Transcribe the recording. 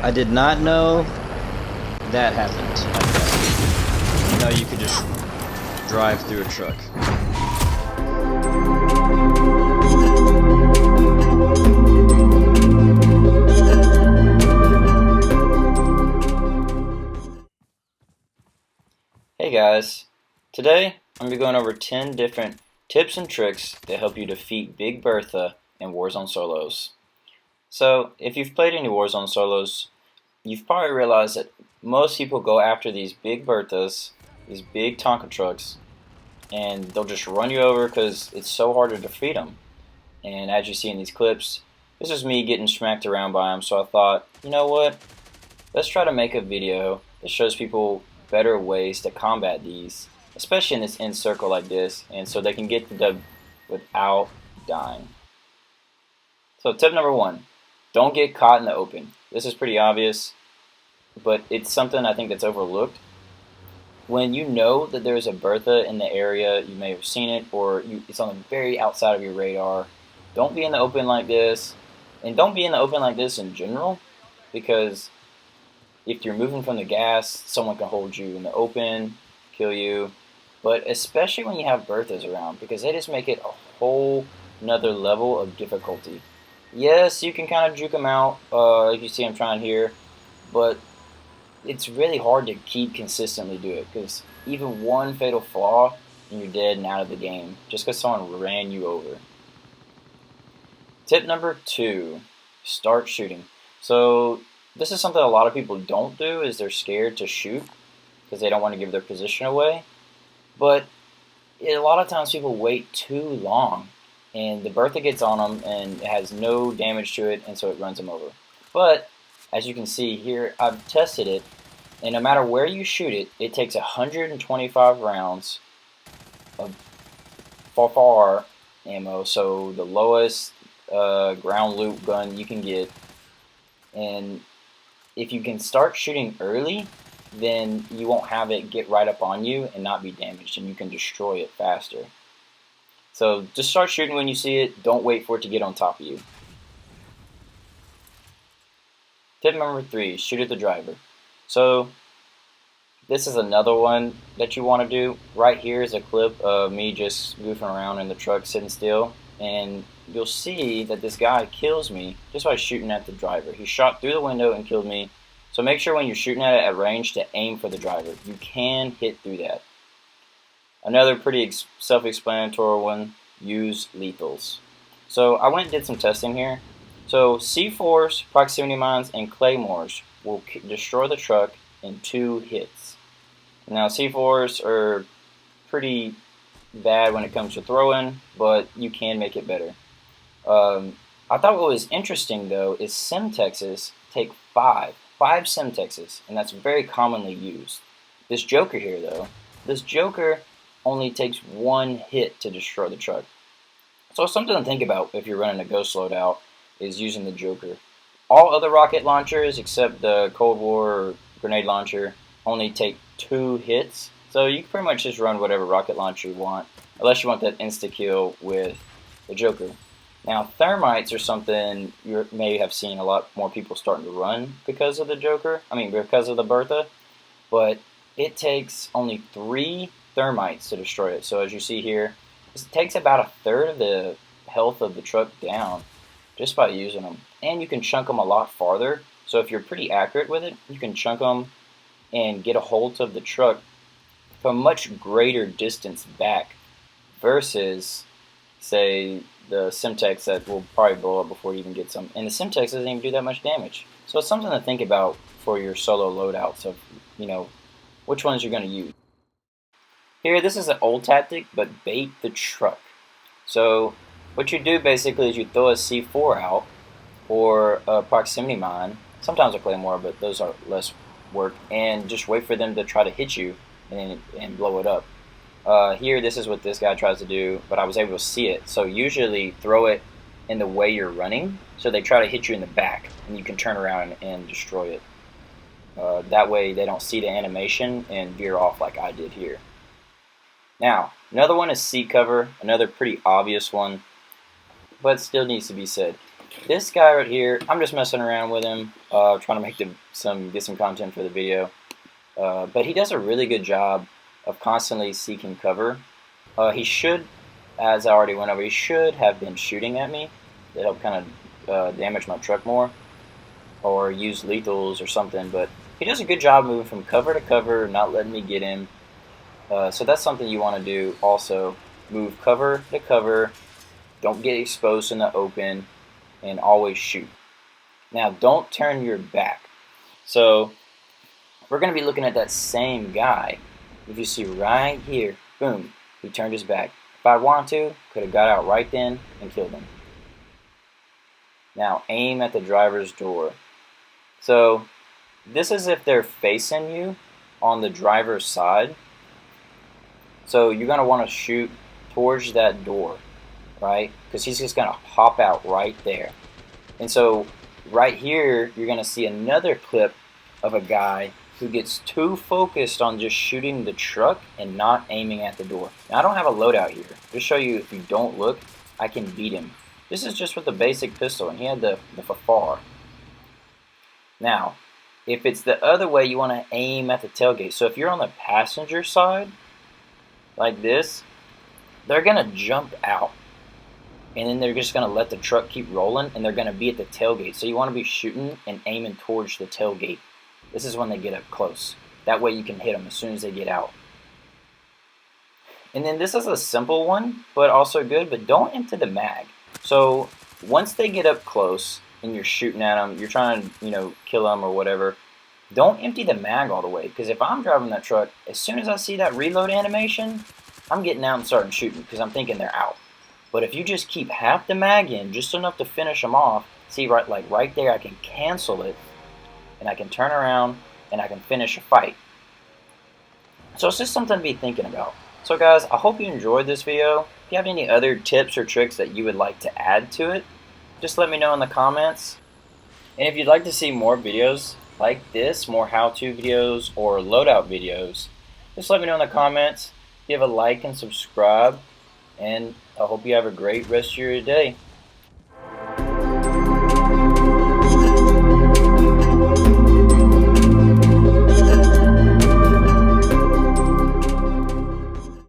I did not know that happened like that. You know, you could just drive through a truck. Hey guys, today I'm going to be going over 10 different tips and tricks that help you defeat Big Bertha in Warzone solos. So, if you've played any Warzone solos, you've probably realized that most people go after these Big Berthas, these big Tonka trucks, and they'll just run you over because it's so hard to defeat them. And as you see in these clips, this is me getting smacked around by them, so I thought, you know what, let's try to make a video that shows people better ways to combat these, especially in this end circle like this, and so they can get the dub without dying. So tip number 1, don't get caught in the open. This is pretty obvious, but it's something I think that's overlooked. When you know that there's a Bertha in the area, you may have seen it, or it's on the very outside of your radar, don't be in the open like this, and don't be in the open like this in general, because if you're moving from the gas, someone can hold you in the open, kill you. But especially when you have Berthas around, because they just make it a whole another level of difficulty. Yes, you can kind of juke them out, like you see I'm trying here, but it's really hard to keep consistently do it, because even one fatal flaw and you're dead and out of the game, just because someone ran you over. Tip number 2, start shooting. So this is something a lot of people don't do, is they're scared to shoot because they don't want to give their position away. But a lot of times people wait too long, and the Bertha gets on them and it has no damage to it, and so it runs them over. But as you can see here, I've tested it, and no matter where you shoot it, it takes 125 rounds of FAR ammo, so the lowest ground loop gun you can get. And if you can start shooting early, then you won't have it get right up on you and not be damaged, and you can destroy it faster. So just start shooting when you see it. Don't wait for it to get on top of you. Tip number 3, shoot at the driver. So this is another one that you want to do. Right here is a clip of me just goofing around in the truck, sitting still, and you'll see that this guy kills me just by shooting at the driver. He shot through the window and killed me. So make sure when you're shooting at it at range to aim for the driver. You can hit through that. Another pretty self-explanatory one, use lethals. So I went and did some testing here. So C4s, proximity mines, and claymores will destroy the truck in 2 hits. Now C4s are pretty bad when it comes to throwing, but you can make it better. I thought what was interesting though is Semtexes take 5 Semtexes, and that's very commonly used. This Joker here though, this Joker only takes 1 hit to destroy the truck. So something to think about if you're running a ghost loadout is using the Joker. All other rocket launchers except the Cold War or grenade launcher only take 2 hits. So you can pretty much just run whatever rocket launcher you want, unless you want that insta-kill with the Joker. Now thermites are something you may have seen a lot more people starting to run because of the Joker, because of the Bertha, but it takes only 3 thermites to destroy it. So as you see here, it takes about 1/3 of the health of the truck down just by using them. And you can chunk them a lot farther, so if you're pretty accurate with it, you can chunk them and get a hold of the truck from a much greater distance back versus, say, the Semtex that will probably blow up before you even get some. And the Semtex doesn't even do that much damage. So it's something to think about for your solo loadouts of, which ones you're going to use. Here, this is an old tactic, but bait the truck. So what you do basically is you throw a C4 out or a proximity mine, sometimes a claymore, but those are less work, and just wait for them to try to hit you and blow it up. Here, this is what this guy tries to do, but I was able to see it. So usually throw it in the way you're running, so they try to hit you in the back, and you can turn around and destroy it. That way they don't see the animation and veer off like I did here. Now, another one is seat cover, another pretty obvious one, but still needs to be said. this guy right here, I'm just messing around with him, trying to make get some content for the video. But he does a really good job of constantly seeking cover. He should, as I already went over, he should have been shooting at me to help kind of damage my truck more, or use lethals or something. But he does a good job moving from cover to cover, not letting me get him. So that's something you want to do also. Move cover to cover, don't get exposed in the open, and always shoot. Now don't turn your back. So we're going to be looking at that same guy. If you see right here, boom, he turned his back. If I wanted to, could have got out right then and killed him. Now aim at the driver's door. So this is if they're facing you on the driver's side. So you're going to want to shoot towards that door, right? Because he's just going to pop out right there. And so right here, you're going to see another clip of a guy who gets too focused on just shooting the truck and not aiming at the door. Now I don't have a loadout here. Just show you, if you don't look, I can beat him. This is just with the basic pistol, and he had the far. Now, if it's the other way, you want to aim at the tailgate. So if you're on the passenger side, like this, they're going to jump out. And then they're just going to let the truck keep rolling, and they're going to be at the tailgate. So you want to be shooting and aiming towards the tailgate. This is when they get up close. That way you can hit them as soon as they get out. And then this is a simple one, but also good, but don't empty the mag. So once they get up close and you're shooting at them, you're trying to, kill them or whatever, don't empty the mag all the way. Because if I'm driving that truck, as soon as I see that reload animation, I'm getting out and starting shooting because I'm thinking they're out. But if you just keep half the mag in, just enough to finish them off, see right there, I can cancel it, and I can turn around, and I can finish a fight. So it's just something to be thinking about. So guys, I hope you enjoyed this video. If you have any other tips or tricks that you would like to add to it, just let me know in the comments. And if you'd like to see more videos like this, more how-to videos or loadout videos, just let me know in the comments. Give a like and subscribe, and I hope you have a great rest of your day.